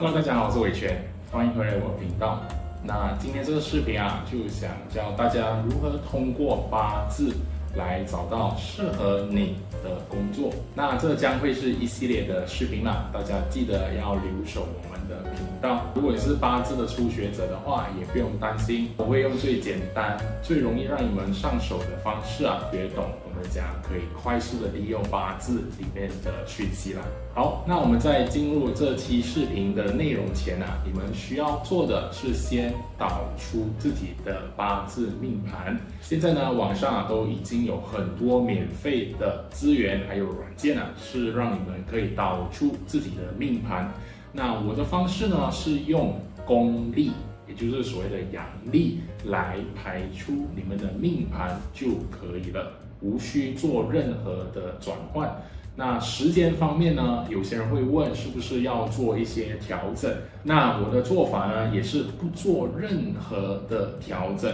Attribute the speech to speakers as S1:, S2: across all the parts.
S1: Hello， 大家好，我是伟权，欢迎回来我的频道。那今天这个视频啊，就想教大家如何通过八字来找到适合你的工作。那这将会是一系列的视频啦，大家记得要留守我们的频道。如果你是八字的初学者的话，也不用担心，我会用最简单、最容易让你们上手的方式啊，学懂我们讲可以快速的利用八字里面的讯息啦。好，那我们在进入这期视频的内容前啊，你们需要做的是先导出自己的八字命盘。现在呢，网上啊都已经有很多免费的资源还有软件啊，是让你们可以导出自己的命盘。那我的方式呢，是用公历，也就是所谓的阳历来排出你们的命盘就可以了，无需做任何的转换。那时间方面呢，有些人会问是不是要做一些调整？那我的做法呢，也是不做任何的调整。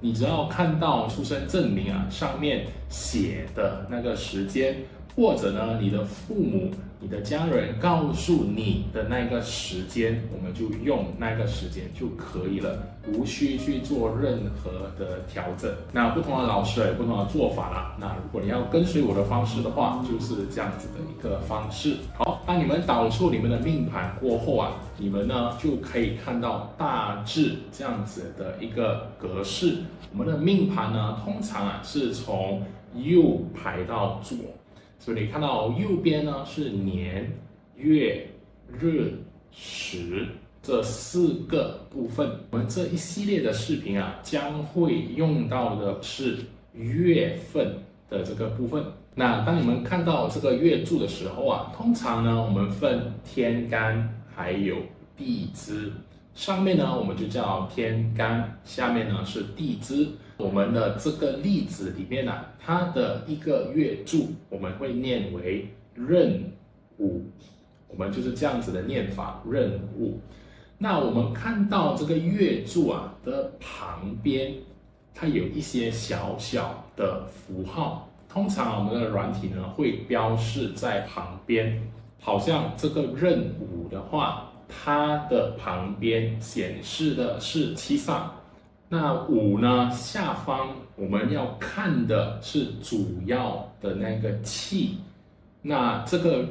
S1: 你只要看到出生证明啊上面写的那个时间，或者呢你的父母、你的家人告诉你的那个时间，我们就用那个时间就可以了，无需去做任何的调整。那不同的老师有不同的做法啦。那如果你要跟随我的方式的话，就是这样子的一个方式。好，那你们导出你们的命盘过后啊，你们呢就可以看到大致这样子的一个格式。我们的命盘呢，通常啊是从右排到左。所以你看到右边呢是年、月、日、时这四个部分。我们这一系列的视频啊，将会用到的是月份的这个部分。那当你们看到这个月柱的时候啊，通常呢我们分天干还有地支。上面呢我们就叫天干，下面呢是地支。我们的这个例子里面啊，它的一个月柱我们会念为壬午，我们就是这样子的念法，壬午。那我们看到这个月柱啊的旁边，它有一些小小的符号，通常我们的软体呢会标示在旁边，好像这个壬午的话，它的旁边显示的是七煞。那午呢，下方我们要看的是主要的那个气。那这个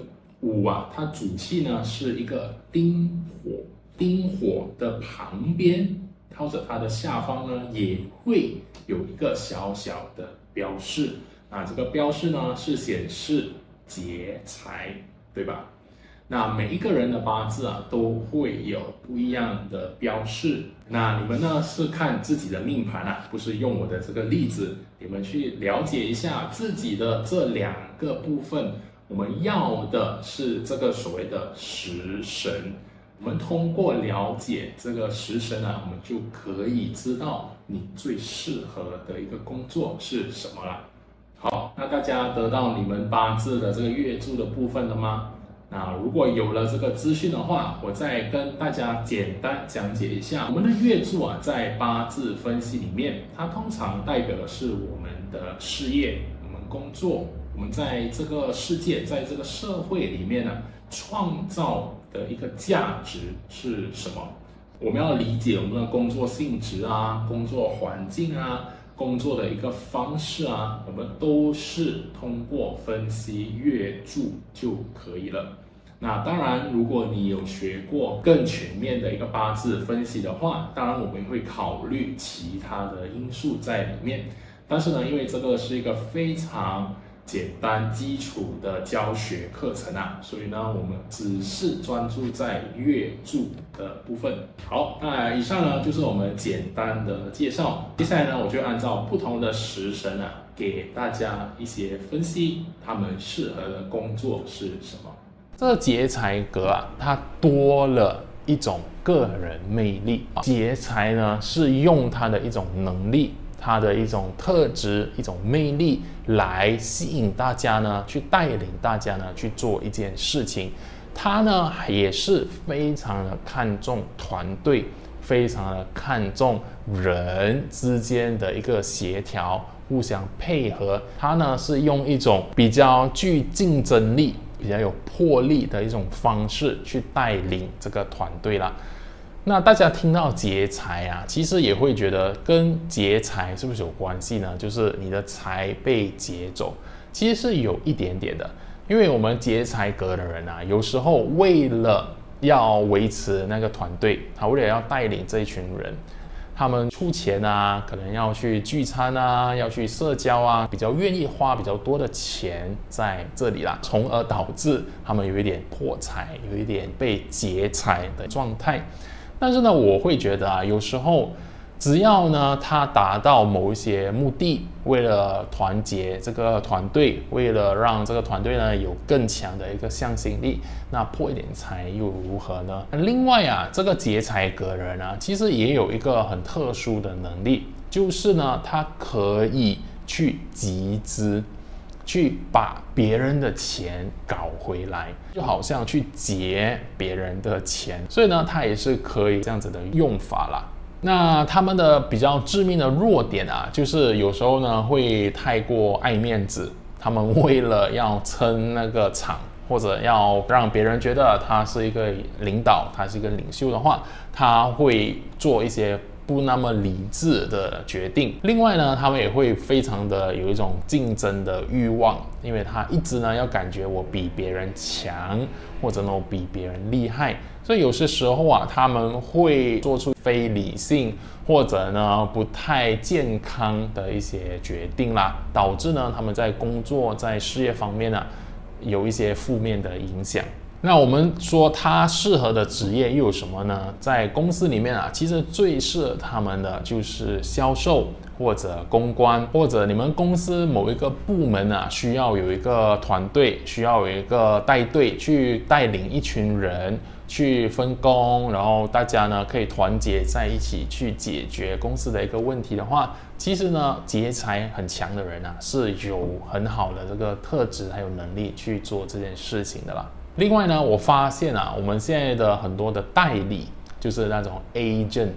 S1: 午啊，它主气呢是一个丁火，丁火的旁边或者它的下方呢也会有一个小小的标示。那这个标示呢是显示劫财，对吧？那每一个人的八字啊都会有不一样的标示。那你们呢是看自己的命盘啊，不是用我的这个例子，你们去了解一下自己的这两个部分。我们要的是这个所谓的食神。我们通过了解这个食神啊，我们就可以知道你最适合的一个工作是什么了。好，那大家得到你们八字的这个月柱的部分了吗？那如果有了这个资讯的话，我再跟大家简单讲解一下。我们的月柱啊，在八字分析里面，它通常代表的是我们的事业、我们工作，我们在这个世界、在这个社会里面呢，创造的一个价值是什么？我们要理解我们的工作性质啊、工作环境啊、工作的一个方式啊，我们都是通过分析月柱就可以了。那当然，如果你有学过更全面的一个八字分析的话，当然我们会考虑其他的因素在里面。但是呢，因为这个是一个非常简单基础的教学课程啊，所以呢，我们只是专注在月柱的部分。好，那以上呢就是我们简单的介绍。接下来呢，我就按照不同的食神啊，给大家一些分析，他们适合的工作是什么。
S2: 这个劫财格啊，它多了一种个人魅力。劫财呢，是用它的一种能力。它的一种特质、一种魅力来吸引大家呢，去带领大家呢去做一件事情。它呢也是非常的看重团队，非常的看重人之间的一个协调、互相配合。它呢是用一种比较具竞争力比较有魄力的一种方式去带领这个团队啦。那大家听到劫财啊，其实也会觉得跟劫财是不是有关系呢？就是你的财被劫走，其实是有一点点的。因为我们劫财格的人啊，有时候为了要维持那个团队，为了要带领这一群人，他们出钱啊，可能要去聚餐啊，要去社交啊，比较愿意花比较多的钱在这里啦，从而导致他们有一点破财，有一点被劫财的状态。但是呢，我会觉得啊，有时候只要呢他达到某一些目的，为了团结这个团队，为了让这个团队呢有更强的一个向心力，那破一点财又如何呢？另外啊，这个劫财格人啊，其实也有一个很特殊的能力，就是呢，他可以去集资，去把别人的钱搞回来，就好像去劫别人的钱，所以呢，它也是可以这样子的用法啦。那他们的比较致命的弱点啊，就是有时候呢会太过爱面子，他们为了要撑那个场，或者要让别人觉得他是一个领导，他是一个领袖的话，他会做一些不那么理智的决定。另外呢，他们也会非常的有一种竞争的欲望，因为他一直呢要感觉我比别人强，或者呢我比别人厉害，所以有些时候啊，他们会做出非理性或者呢不太健康的一些决定啦，导致呢他们在工作在事业方面呢有一些负面的影响。那我们说他适合的职业又有什么呢？在公司里面啊，其实最适合他们的就是销售或者公关，或者你们公司某一个部门啊，需要有一个团队，需要有一个带队去带领一群人去分工，然后大家呢可以团结在一起去解决公司的一个问题的话，其实呢劫财很强的人啊是有很好的这个特质还有能力去做这件事情的啦。另外呢，我发现啊，我们现在的很多的代理，就是那种 agent，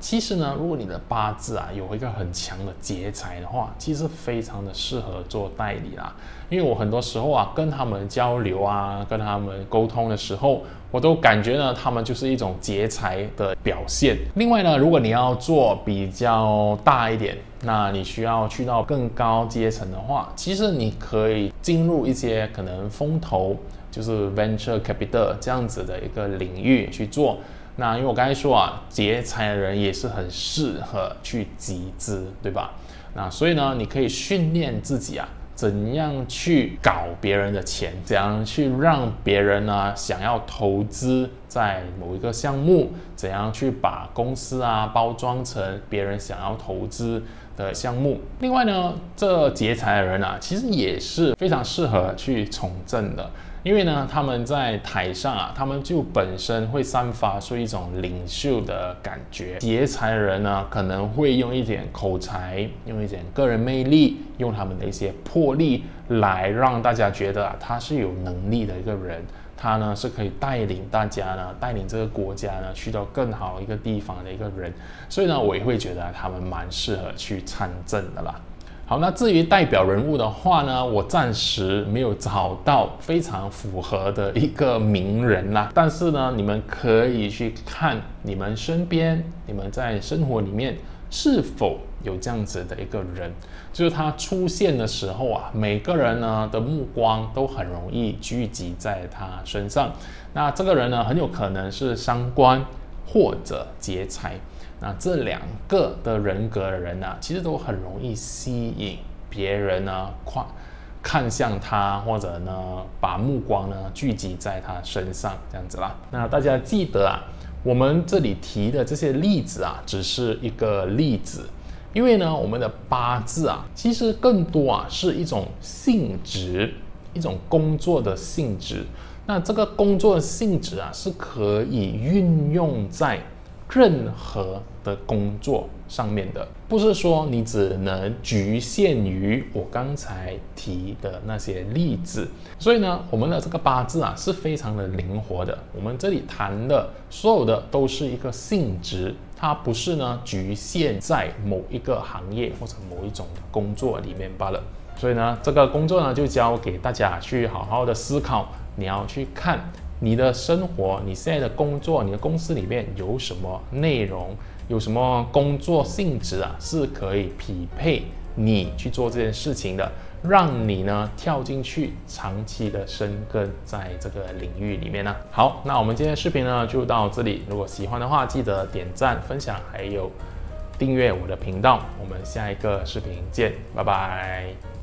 S2: 其实呢，如果你的八字啊有一个很强的劫财的话，其实非常的适合做代理啦。因为我很多时候啊跟他们交流啊，跟他们沟通的时候，我都感觉呢他们就是一种劫财的表现。另外呢，如果你要做比较大一点，那你需要去到更高阶层的话，其实你可以进入一些可能风投，就是 venture capital 这样子的一个领域去做。那因为我刚才说啊，劫财的人也是很适合去集资，对吧？那所以呢，你可以训练自己啊，怎样去搞别人的钱，怎样去让别人呢想要投资在某一个项目，怎样去把公司啊包装成别人想要投资的项目。另外呢，这劫财的人啊，其实也是非常适合去从政的。因为呢，他们在台上啊，他们就本身会散发出一种领袖的感觉。劫财的人呢，可能会用一点口才，用一点个人魅力，用他们的一些魄力来让大家觉得啊，他是有能力的一个人。他呢是可以带领大家呢，带领这个国家呢去到更好一个地方的一个人。所以呢，我也会觉得他们蛮适合去参政的啦。好，那至于代表人物的话呢，我暂时没有找到非常符合的一个名人啦。但是呢，你们可以去看你们身边，你们在生活里面是否有这样子的一个人，就是他出现的时候啊，每个人呢的目光都很容易聚集在他身上。那这个人呢，很有可能是伤官或者劫财。那这两个的人格的人呢，其实都很容易吸引别人呢看向他，或者呢把目光呢聚集在他身上，这样子啦。那大家记得啊，我们这里提的这些例子啊，只是一个例子，因为呢我们的八字啊，其实更多啊是一种性质，一种工作的性质。那这个工作的性质啊，是可以运用在任何的工作上面的，不是说你只能局限于我刚才提的那些例子。所以呢，我们的这个八字啊是非常的灵活的。我们这里谈的所有的都是一个性质，它不是呢局限在某一个行业或者某一种的工作里面罢了。所以呢，这个工作呢就交给大家去好好的思考，你要去看你的生活，你现在的工作，你的公司里面有什么内容，有什么工作性质啊，是可以匹配你去做这件事情的，让你呢跳进去，长期的生根在这个领域里面呢。好，那我们今天的视频呢就到这里。如果喜欢的话，记得点赞、分享，还有订阅我的频道。我们下一个视频见，拜拜。